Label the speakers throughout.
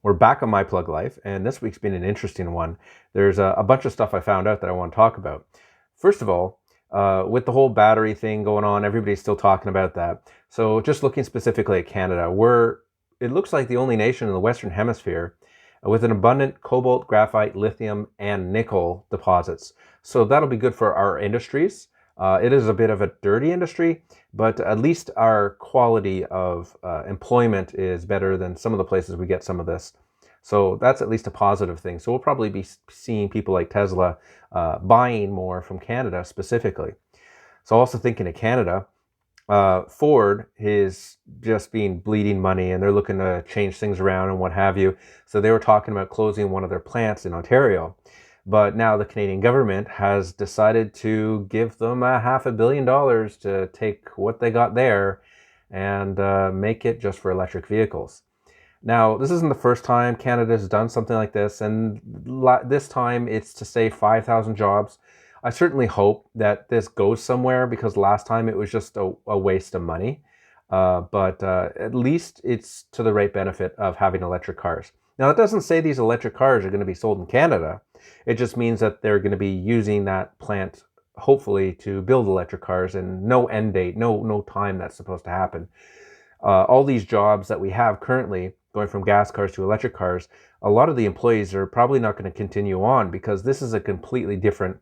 Speaker 1: We're back on My Plug Life, and this week's been an interesting one. There's a bunch of stuff I found out that I want to talk about. First of all, with the whole battery thing going on, everybody's still talking about that. So just looking specifically at Canada, it looks like the only nation in the Western Hemisphere with an abundant cobalt, graphite, lithium, and nickel deposits. So that'll be good for our industries. It is a bit of a dirty industry, but at least our quality of employment is better than some of the places we get some of this. So that's at least a positive thing. So we'll probably be seeing people like Tesla buying more from Canada specifically. So also thinking of Canada, Ford is just being bleeding money and they're looking to change things around and what have you. So they were talking about closing one of their plants in Ontario. But now the Canadian government has decided to give them $500 million to take what they got there and make it just for electric vehicles. Now, this isn't the first time Canada's done something like this, and this time it's to save 5,000 jobs. I certainly hope that this goes somewhere because last time it was just a waste of money. But at least it's to the right benefit of having electric cars. Now, it doesn't say these electric cars are going to be sold in Canada. It just means that they're going to be using that plant, hopefully, to build electric cars, and no end date, no time that's supposed to happen. All these jobs that we have currently, going from gas cars to electric cars, a lot of the employees are probably not going to continue on because this is a completely different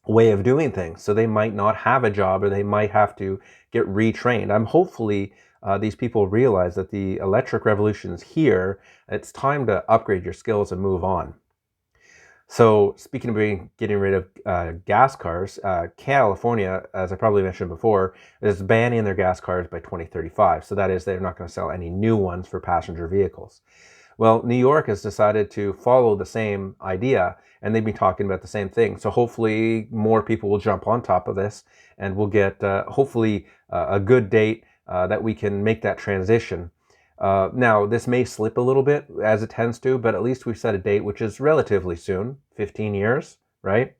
Speaker 1: way of doing things. So they might not have a job or they might have to get retrained. Hopefully these people realize that the electric revolution is here. It's time to upgrade your skills and move on. So speaking of getting rid of gas cars, California, as I probably mentioned before, is banning their gas cars by 2035. So that is, they're not going to sell any new ones for passenger vehicles. Well, New York has decided to follow the same idea, and they've been talking about the same thing. So hopefully more people will jump on top of this, and we'll get hopefully a good date that we can make that transition. Now, this may slip a little bit, as it tends to, but at least we've set a date, which is relatively soon, 15 years, right?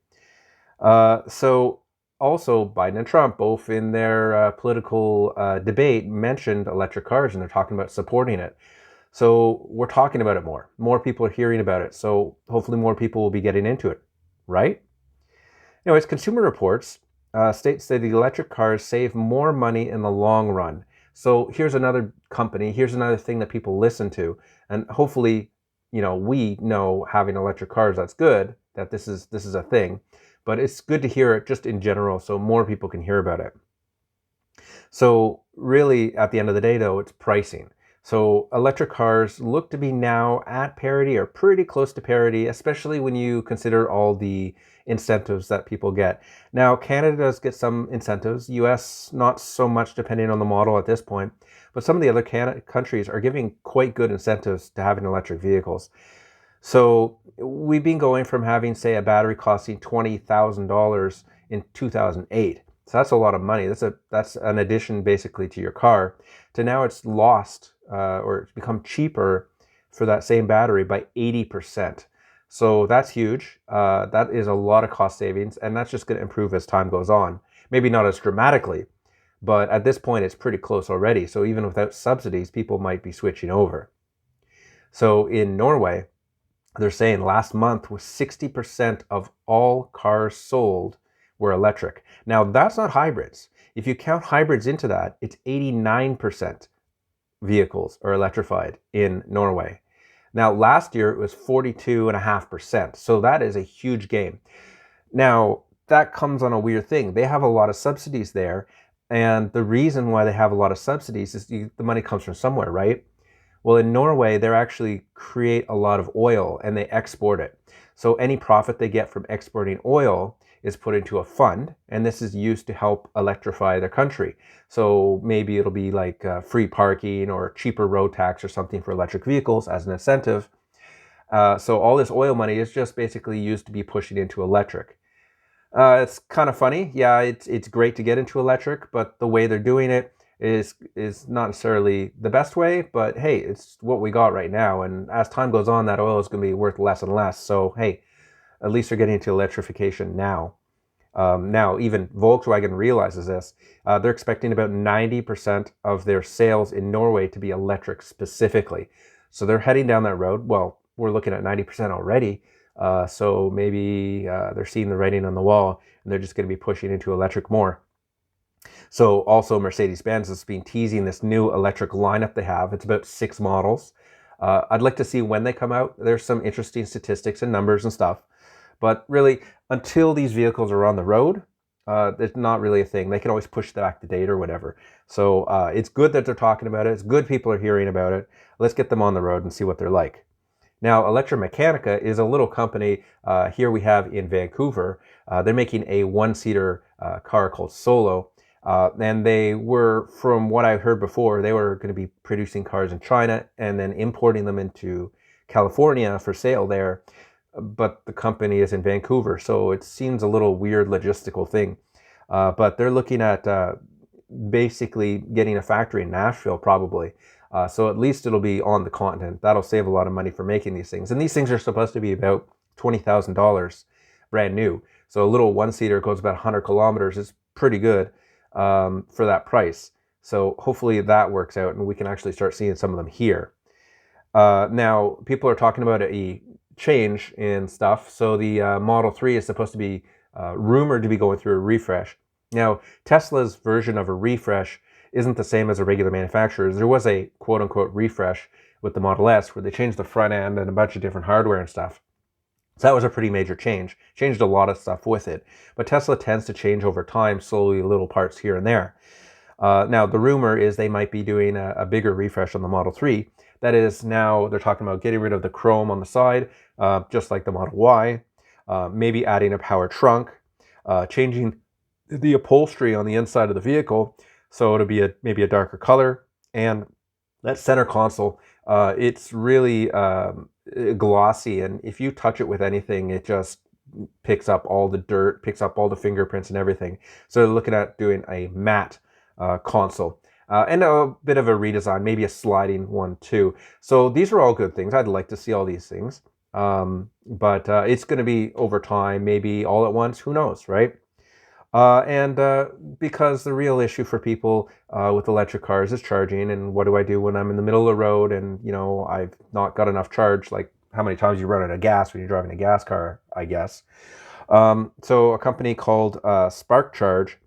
Speaker 1: So also, Biden and Trump, both in their political debate, mentioned electric cars, and they're talking about supporting it. So we're talking about it more. More people are hearing about it. So hopefully more people will be getting into it, right? Anyways, Consumer Reports states that the electric cars save more money in the long run. So here's another company, here's another thing that people listen to. And hopefully, we know having electric cars, that's good, that this is a thing. But it's good to hear it just in general so more people can hear about it. So really, at the end of the day, though, it's pricing. So electric cars look to be now at parity or pretty close to parity, especially when you consider all the incentives that people get. Now, Canada does get some incentives, US not so much depending on the model at this point, but some of the other countries are giving quite good incentives to having electric vehicles. So we've been going from having, say, a battery costing $20,000 in 2008. So that's a lot of money. That's an addition basically to your car. To now it's lost or it's become cheaper for that same battery by 80%. So that's huge. That is a lot of cost savings, and that's just going to improve as time goes on. Maybe not as dramatically, but at this point it's pretty close already. So even without subsidies, people might be switching over. So in Norway, they're saying last month was 60% of all cars sold were electric. Now, that's not hybrids. If you count hybrids into that, it's 89% vehicles are electrified in Norway. Now, last year it was 42.5%. So that is a huge gain. Now, that comes on a weird thing. They have a lot of subsidies there. And the reason why they have a lot of subsidies is the money comes from somewhere, right? Well, in Norway, they actually create a lot of oil and they export it. So any profit they get from exporting oil is put into a fund, and this is used to help electrify their country. So maybe it'll be like free parking or cheaper road tax or something for electric vehicles as an incentive. So all this oil money is just basically used to be pushing into electric. It's kind of funny. Yeah, it's great to get into electric, but the way they're doing it is not necessarily the best way, but hey, it's what we got right now. And as time goes on, that oil is going to be worth less and less. So hey, at least they're getting into electrification now. Now, even Volkswagen realizes this. They're expecting about 90% of their sales in Norway to be electric specifically. So they're heading down that road. Well, we're looking at 90% already. So maybe they're seeing the writing on the wall and they're just going to be pushing into electric more. So also Mercedes-Benz has been teasing this new electric lineup they have. It's about 6 models. I'd like to see when they come out. There's some interesting statistics and numbers and stuff. But really, until these vehicles are on the road, it's not really a thing. They can always push back the date or whatever. So it's good that they're talking about it. It's good people are hearing about it. Let's get them on the road and see what they're like. Now, Electromechanica is a little company here we have in Vancouver. They're making a one-seater car called Solo. And they were, from what I heard before, they were going to be producing cars in China and then importing them into California for sale there. But the company is in Vancouver, so it seems a little weird logistical thing. But they're looking at basically getting a factory in Nashville probably. So at least it'll be on the continent. That'll save a lot of money for making these things. And these things are supposed to be about $20,000 brand new. So a little one-seater goes about 100 kilometers. It's pretty good for that price. So hopefully that works out and we can actually start seeing some of them here. Now, people are talking about a change in stuff. So the Model 3 is supposed to be rumored to be going through a refresh. Now, Tesla's version of a refresh isn't the same as a regular manufacturer's. There was a quote-unquote refresh with the Model S where they changed the front end and a bunch of different hardware and stuff. So that was a pretty major change. Changed a lot of stuff with it. But Tesla tends to change over time, slowly, little parts here and there. Now, the rumor is they might be doing a bigger refresh on the Model 3. That is, now they're talking about getting rid of the chrome on the side, just like the Model Y. Maybe adding a power trunk, changing the upholstery on the inside of the vehicle so it'll be maybe a darker color. And that center console, it's really glossy, and if you touch it with anything, it just picks up all the dirt, picks up all the fingerprints and everything. So they're looking at doing a matte console. And a bit of a redesign, maybe a sliding one too. So these are all good things. I'd like to see all these things. But it's going to be over time, maybe all at once. Who knows, right? Because the real issue for people with electric cars is charging. And what do I do when I'm in the middle of the road and, you know, I've not got enough charge? Like how many times you run out of gas when you're driving a gas car, I guess. So a company called Spark Charge,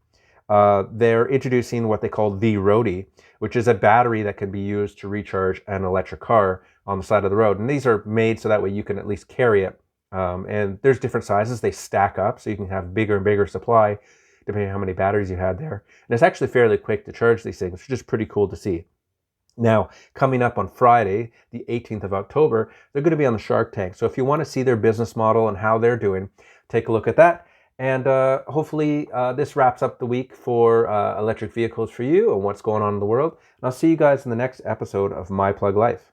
Speaker 1: they're introducing what they call the Roadie, which is a battery that can be used to recharge an electric car on the side of the road. And these are made so that way you can at least carry it. And there's different sizes. They stack up so you can have bigger and bigger supply depending on how many batteries you had there. And it's actually fairly quick to charge these things, which is pretty cool to see. Now, coming up on Friday, the 18th of October, they're going to be on the Shark Tank. So if you want to see their business model and how they're doing, take a look at that. And hopefully this wraps up the week for electric vehicles for you and what's going on in the world. And I'll see you guys in the next episode of My Plug Life.